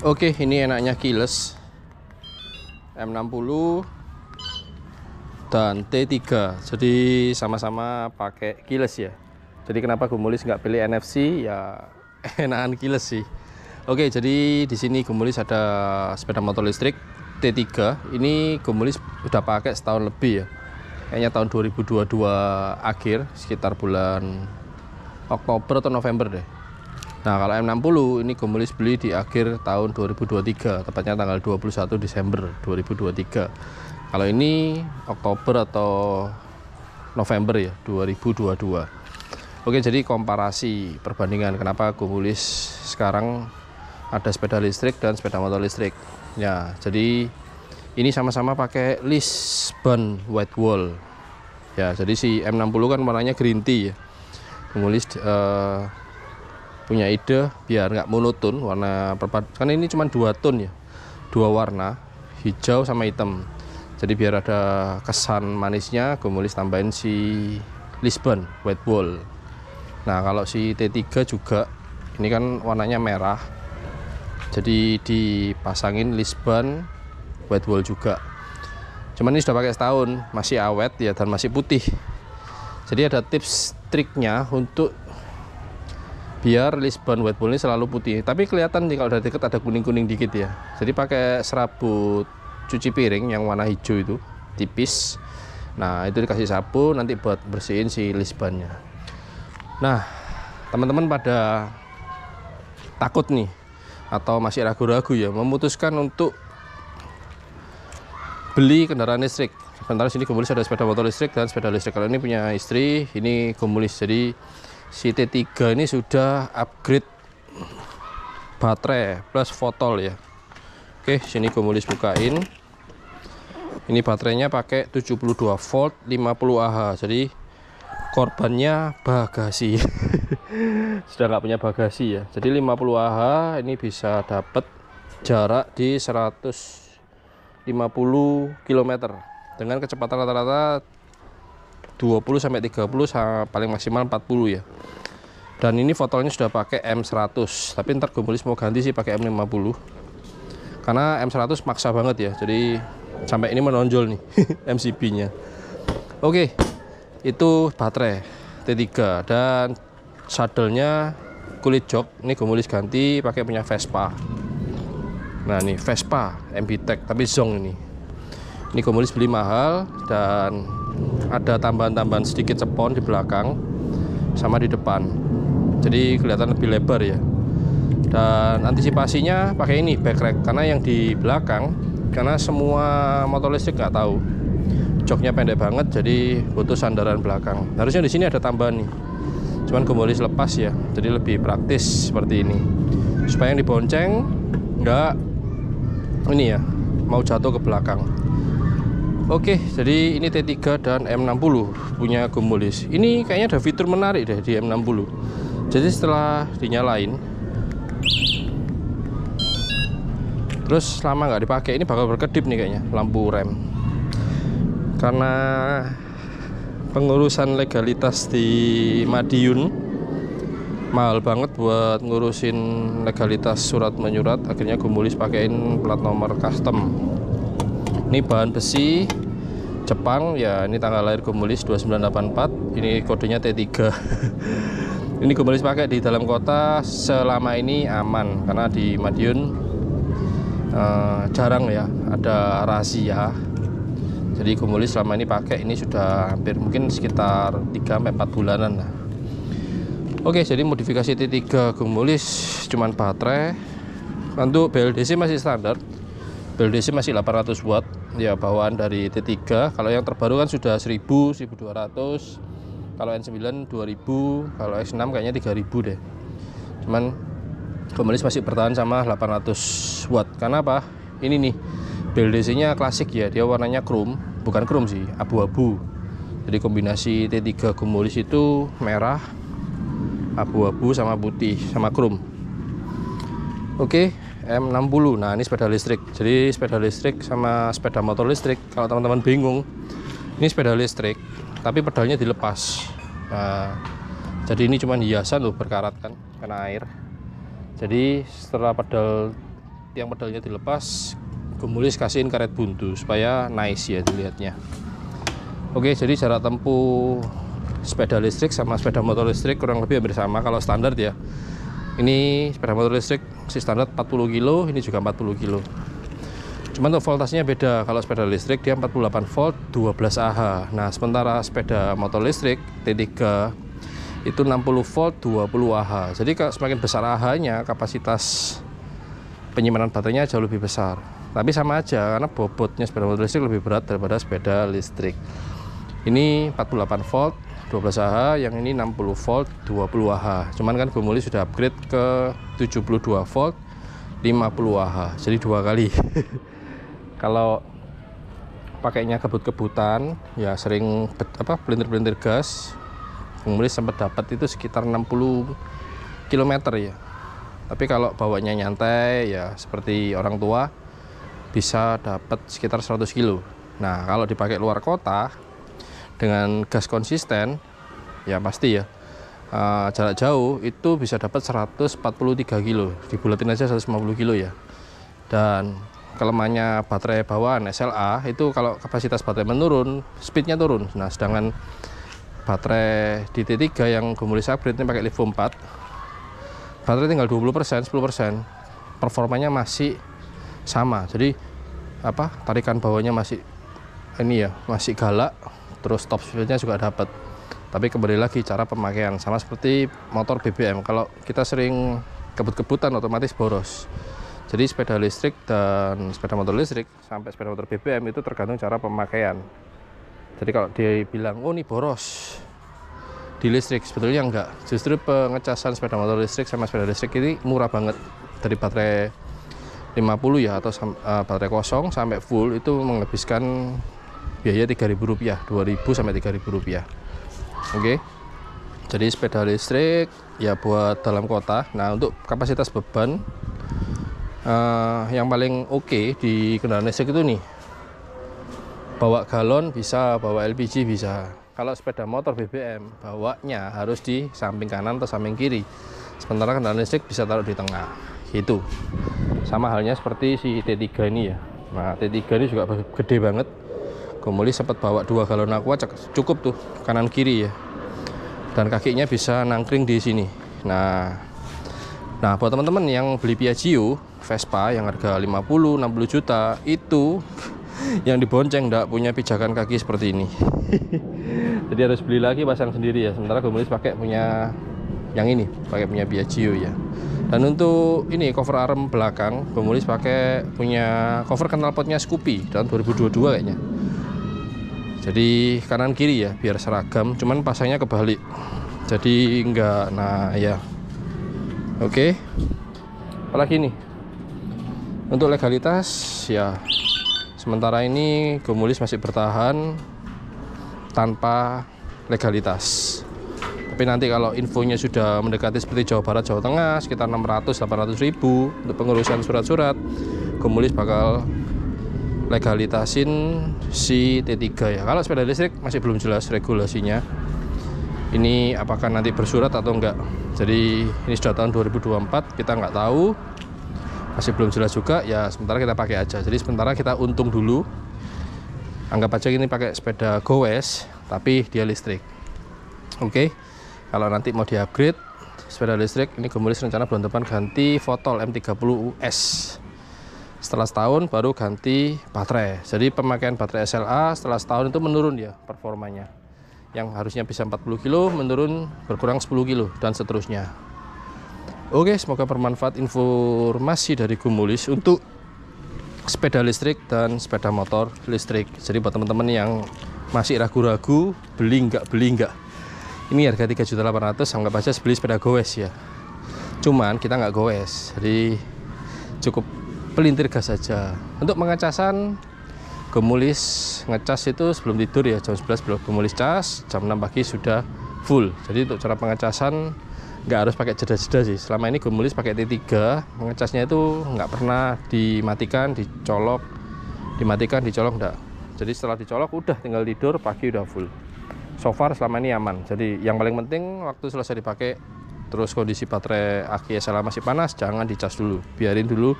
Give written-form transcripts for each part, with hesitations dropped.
Oke, ini enaknya keyless M60 dan T3. Jadi sama-sama pakai keyless ya. Jadi kenapa Gumulis nggak pilih NFC ya, enakan keyless sih. Oke, jadi di sini Gumulis ada sepeda motor listrik T3. Ini Gumulis udah pakai setahun lebih ya. Kayaknya tahun 2022 akhir, sekitar bulan Oktober atau November deh. Nah, kalau M60 ini Gumulis beli di akhir tahun 2023, tepatnya tanggal 21 Desember 2023. Kalau ini Oktober atau November ya, 2022. Oke, jadi komparasi perbandingan kenapa Gumulis sekarang ada sepeda listrik dan sepeda motor listrik. Ya, jadi ini sama-sama pakai Lisbon White Wall. Ya, jadi si M60 kan warnanya green tea ya. Gumulis punya ide biar nggak monoton warna perpaduan, kan ini cuma 2 tone ya, 2 warna, hijau sama hitam. Jadi biar ada kesan manisnya, Gumulis tambahin si Lisbon White Wall. Nah, kalau si T3 juga ini kan warnanya merah, jadi dipasangin Lisbon White Wall juga. Cuman ini sudah pakai setahun, masih awet ya dan masih putih. Jadi ada tips triknya untuk biar Lisbon White Wall ini selalu putih. Tapi kelihatan nih kalau dari dekat ada kuning-kuning dikit ya. Jadi pakai serabut cuci piring yang warna hijau itu, tipis. Nah, itu dikasih sabun nanti buat bersihin si Lisbonnya. Nah, teman-teman pada takut nih atau masih ragu-ragu ya, memutuskan untuk beli kendaraan listrik. Sementara sini Gumulis ada sepeda motor listrik dan sepeda listrik. Kalau ini punya istri, ini Gumulis. Jadi si T3 ini sudah upgrade baterai plus fotol ya. Oke, sini Gumulis bukain. Ini baterainya pakai 72 volt 50 Ah. Jadi korbannya bagasi. Sudah nggak punya bagasi ya. Jadi 50 Ah ini bisa dapat jarak di 150 km dengan kecepatan rata-rata 20 sampai 30, paling maksimal 40 ya. Dan ini fotolnya sudah pakai M100, tapi ntar Gumulis mau ganti sih pakai M50 karena M100 maksa banget ya, jadi sampai ini menonjol nih MCB nya. Oke, itu baterai T3 dan saddle-nya kulit jok. Ini Gumulis ganti pakai punya Vespa. Nah, nih Vespa MB-Tech tapi Zong ini. Ini Gumulis beli mahal dan ada tambahan-tambahan sedikit spon di belakang sama di depan. Jadi kelihatan lebih lebar ya. Dan antisipasinya pakai ini backrack karena yang di belakang, karena semua motor listrik nggak tahu joknya pendek banget, jadi butuh sandaran belakang. Harusnya di sini ada tambahan nih. Cuman Gumulis lepas ya. Jadi lebih praktis seperti ini. Supaya yang dibonceng nggak ini ya, mau jatuh ke belakang. Oke, jadi ini T3 dan M60 punya Gumulis. Ini kayaknya ada fitur menarik deh di M60. Jadi setelah dinyalain, terus lama nggak dipakai, ini bakal berkedip nih kayaknya lampu rem. Karena pengurusan legalitas di Madiun mahal banget buat ngurusin legalitas surat menyurat, akhirnya Gumulis pakein plat nomor custom. Ini bahan besi Jepang ya, ini tanggal lahir Gumulis 2984, ini kodenya T3. Ini Gumulis pakai di dalam kota selama ini aman karena di Madiun jarang ya ada razia. Jadi Gumulis selama ini pakai ini sudah hampir mungkin sekitar 3-4 bulanan lah. Oke, jadi modifikasi T3 Gumulis cuman baterai. Untuk BLDC masih standar. BLDC masih 800 watt ya, bawaan dari T3. Kalau yang terbaru kan sudah 1000, 1200. Kalau N9 2000, kalau X6 kayaknya 3000 deh. Cuman Gumulis masih bertahan sama 800 watt. Karena apa? Ini nih BLDC-nya klasik ya, dia warnanya chrome, bukan chrome sih, abu-abu. Jadi kombinasi T3 Gumulis itu merah, abu-abu sama putih sama chrome. Oke, M60. Nah, ini sepeda listrik. Jadi sepeda listrik sama sepeda motor listrik, kalau teman-teman bingung, ini sepeda listrik tapi pedalnya dilepas. Nah, jadi ini cuma hiasan loh, berkarat kan kena air. Jadi setelah pedal tiang pedalnya dilepas, Gumulis kasihin karet buntu supaya nice ya dilihatnya. Oke, jadi jarak tempuh sepeda listrik sama sepeda motor listrik kurang lebih hampir sama kalau standar ya. Ini sepeda motor listrik si standar 40 kilo, ini juga 40 kilo. Cuman untuk voltasenya beda. Kalau sepeda listrik dia 48 volt 12 Ah. Nah, sementara sepeda motor listrik T3 itu 60 volt 20 Ah. Jadi semakin besar Ah-nya, kapasitas penyimpanan baterainya jauh lebih besar. Tapi sama aja karena bobotnya sepeda motor listrik lebih berat daripada sepeda listrik. Ini 48 volt 12 Ah, yang ini 60 volt 20 Ah. Cuman kan Gumulis sudah upgrade ke 72 volt 50 Ah. Jadi 2 kali. Kalau pakainya kebut-kebutan ya sering pelintir-pelintir gas, Gumulis sempat dapat itu sekitar 60 km ya. Tapi kalau bawanya nyantai ya seperti orang tua bisa dapat sekitar 100 kilo. Nah, kalau dipakai luar kota dengan gas konsisten ya pasti ya jarak jauh itu bisa dapat 143 kilo. Dibulatin aja 150 kilo ya. Dan kelemahannya baterai bawaan SLA itu kalau kapasitas baterai menurun, speednya turun. Nah, sedangkan baterai di T3 yang Gumulis upgrade ini pakai lithium 4, baterai tinggal 20%, 10%, performanya masih sama. Jadi tarikan bawahnya masih masih galak, terus top speednya juga dapat. Tapi kembali lagi cara pemakaian sama seperti motor BBM. Kalau kita sering kebut-kebutan otomatis boros. Jadi sepeda listrik dan sepeda motor listrik sampai sepeda motor BBM itu tergantung cara pemakaian. Jadi kalau dia bilang, oh ini boros di listrik, sebetulnya enggak. Justru pengecasan sepeda motor listrik sama sepeda listrik ini murah banget. Dari baterai 50 ya atau baterai kosong sampai full itu menghabiskan biaya Rp3.000, 2.000 sampai Rp3.000. Oke. Jadi sepeda listrik ya buat dalam kota. Nah, untuk kapasitas beban yang paling oke di kendaraan listrik itu nih, bawa galon bisa, bawa LPG bisa. Kalau sepeda motor BBM bawanya harus di samping kanan atau samping kiri, sementara kendaraan listrik bisa taruh di tengah gitu. Sama halnya seperti si T3 ini ya. Nah, T3 ini juga gede banget. Gumulis sempat bawa 2 galon aqua cukup tuh kanan kiri ya, dan kakinya bisa nangkring di sini. Nah, buat teman-teman yang beli Piaggio Vespa yang harga 50-60 juta itu yang dibonceng enggak punya pijakan kaki seperti ini. Jadi harus beli lagi pasang sendiri ya. Sementara Gumulis pakai punya yang ini, pakai punya Piaggio ya. Dan untuk ini cover arm belakang Gumulis pakai punya cover knalpotnya Scoopy tahun 2022 kayaknya. Jadi kanan kiri ya biar seragam, cuman pasangnya kebalik. Jadi enggak, nah ya. Oke. Apalagi nih? Untuk legalitas ya sementara ini Gumulis masih bertahan tanpa legalitas. Tapi nanti kalau infonya sudah mendekati seperti Jawa Barat, Jawa Tengah sekitar 600-800 ribu untuk pengurusan surat-surat, Gumulis bakal legalitasin si T3 ya. Kalau sepeda listrik masih belum jelas regulasinya. Ini apakah nanti bersurat atau enggak. Jadi ini sudah tahun 2024, kita nggak tahu. Masih belum jelas juga ya, sementara kita pakai aja. Jadi sementara kita untung dulu. Anggap aja ini pakai sepeda gowes tapi dia listrik. Oke. Kalau nanti mau di-upgrade sepeda listrik, ini Gumulis rencana bulan depan ganti Fotol M30 US. Setelah setahun baru ganti baterai. Jadi pemakaian baterai SLA setelah setahun itu menurun ya performanya. Yang harusnya bisa 40 kilo menurun berkurang 10 kilo dan seterusnya. Oke, semoga bermanfaat informasi dari Gumulis untuk sepeda listrik dan sepeda motor listrik. Jadi buat teman-teman yang masih ragu-ragu beli enggak, ini harga 3.800.000, anggap aja beli sepeda gowes ya. Cuman kita nggak gowes, jadi cukup pelintir gas saja. Untuk pengecasan Gumulis ngecas itu sebelum tidur ya, jam 11 belum Gumulis cas, jam 6 pagi sudah full. Jadi untuk cara pengecasan nggak harus pakai jeda-jeda sih. Selama ini Gumulis pakai T3, mengecasnya itu nggak pernah dimatikan, dicolok, dimatikan, dicolok enggak. Jadi setelah dicolok udah tinggal tidur, pagi udah full. So far selama ini aman. Jadi yang paling penting waktu selesai dipakai, terus kondisi baterai aki SLA masih panas, jangan dicas dulu, biarin dulu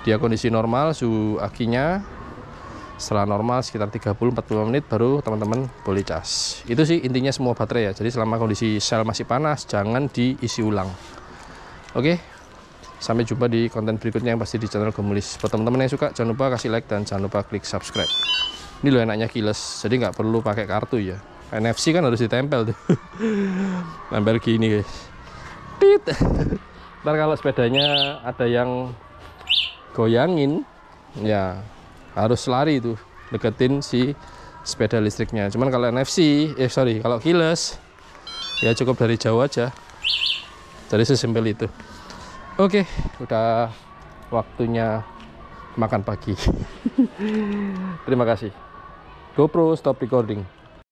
dia kondisi normal, suhu akinya setelah normal sekitar 30-45 menit baru teman-teman boleh cas. Itu sih intinya semua baterai ya. Jadi selama kondisi sel masih panas jangan diisi ulang. Oke, sampai jumpa di konten berikutnya yang pasti di channel Gemulis. Buat teman-teman yang suka jangan lupa kasih like dan jangan lupa klik subscribe. Ini loh enaknya keyless, jadi nggak perlu pakai kartu ya. NFC kan harus ditempel tuh. Nempel gini guys. Tit. Ntar kalau sepedanya ada yang goyangin ya harus lari tuh deketin si sepeda listriknya. Cuman kalau NFC kalau keyless ya cukup dari jauh aja. Jadi sesimpel itu. Oke, udah waktunya makan pagi. Terima kasih. GoPro stop recording.